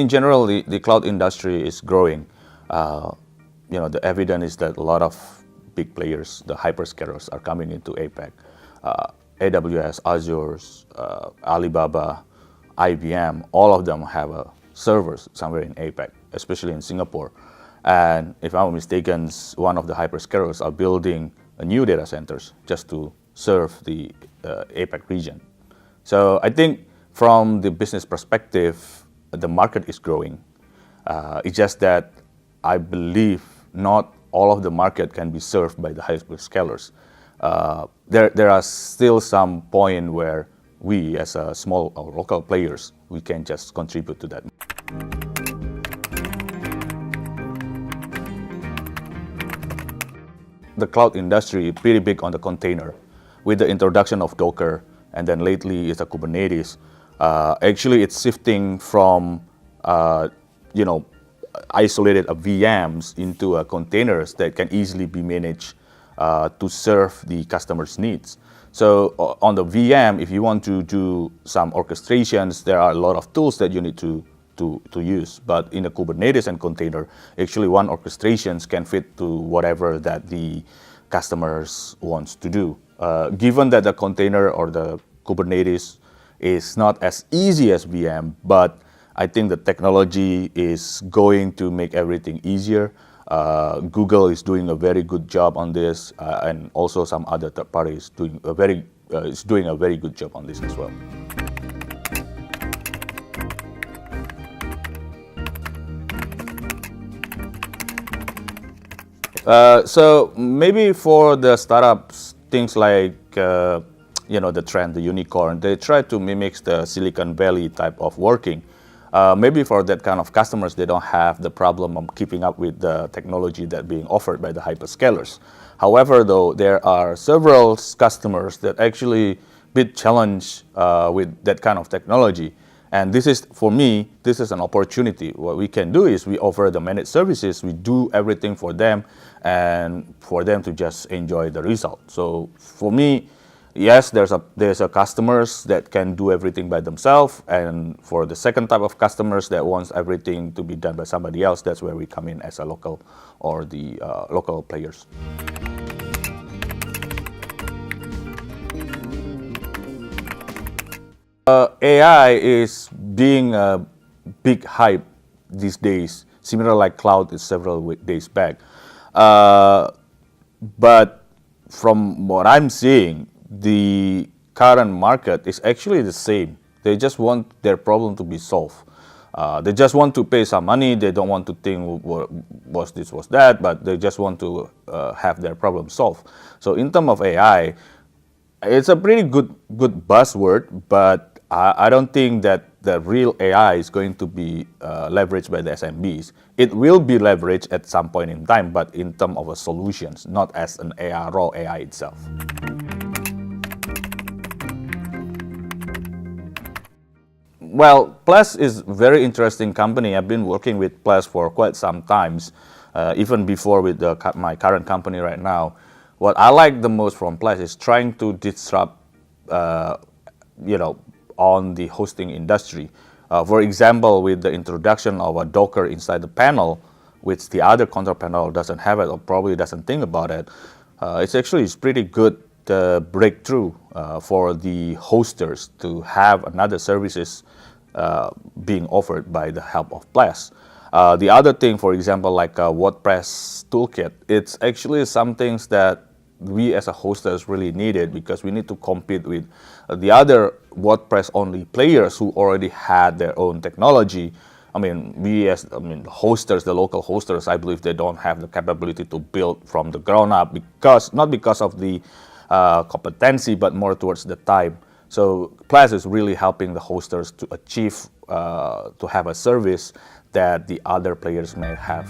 in general, the cloud industry is growing. The evidence is that a lot of big players, the hyperscalers, are coming into APAC. AWS, Azure, Alibaba, IBM, all of them have servers somewhere in APAC, especially in Singapore. And if I'm not mistaken, one of the hyperscalers are building a new data centers just to serve the APAC region. So I think from the business perspective, the market is growing. It's just that I believe not all of the market can be served by the hyperscalers. There are still some point where we, as a small or local players, we can just contribute to that. The cloud industry is pretty big on the container. With the introduction of Docker, and then lately is the Kubernetes. Actually, it's shifting from isolated VMs into containers that can easily be managed to serve the customer's needs. So on the VM, if you want to do some orchestrations, there are a lot of tools that you need to use. But in the Kubernetes and container, actually one orchestrations can fit to whatever that the customers wants to do. Given that the container or the Kubernetes is not as easy as VM, but I think the technology is going to make everything easier. Google is doing a very good job on this, and also some other third parties doing a very good job on this as well. So maybe for the startups, things like the trend, the unicorn, they try to mimic the Silicon Valley type of working. Maybe for that kind of customers, they don't have the problem of keeping up with the technology that being offered by the hyperscalers. However, though, there are several customers that actually bit challenged with that kind of technology. And this is, for me, this is an opportunity. What we can do is we offer the managed services, we do everything for them, and for them to just enjoy the result. So for me, yes, there's a customers that can do everything by themselves, and for the second type of customers that wants everything to be done by somebody else, that's where we come in as a local or the local players. AI is being a big hype these days, similar like cloud is several days back. But from what I'm seeing, the current market is actually the same. They just want their problem to be solved. They just want to pay some money. They don't want to think was this, was that, but they just want to have their problem solved. So in terms of AI, it's a pretty good buzzword, but I don't think that the real AI is going to be leveraged by the SMBs. It will be leveraged at some point in time, but in terms of solutions, not as an AI, raw AI itself. Well, Plesk is a very interesting company. I've been working with Plesk for quite some times, even before with my current company right now. What I like the most from Plesk is trying to disrupt, on the hosting industry. For example, with the introduction of a Docker inside the panel, which the other control panel doesn't have it or probably doesn't think about it, it's pretty good breakthrough for the hosters to have another services being offered by the help of Plesk. The other thing, for example, like a WordPress toolkit, it's actually some things that we as a hosters really needed, because we need to compete with the other WordPress only players who already had their own technology. Hosters, the local hosters, I believe they don't have the capability to build from the ground up, not because of the competency, but more towards the time. So Plesk is really helping the hosters to achieve, to have a service that the other players may have.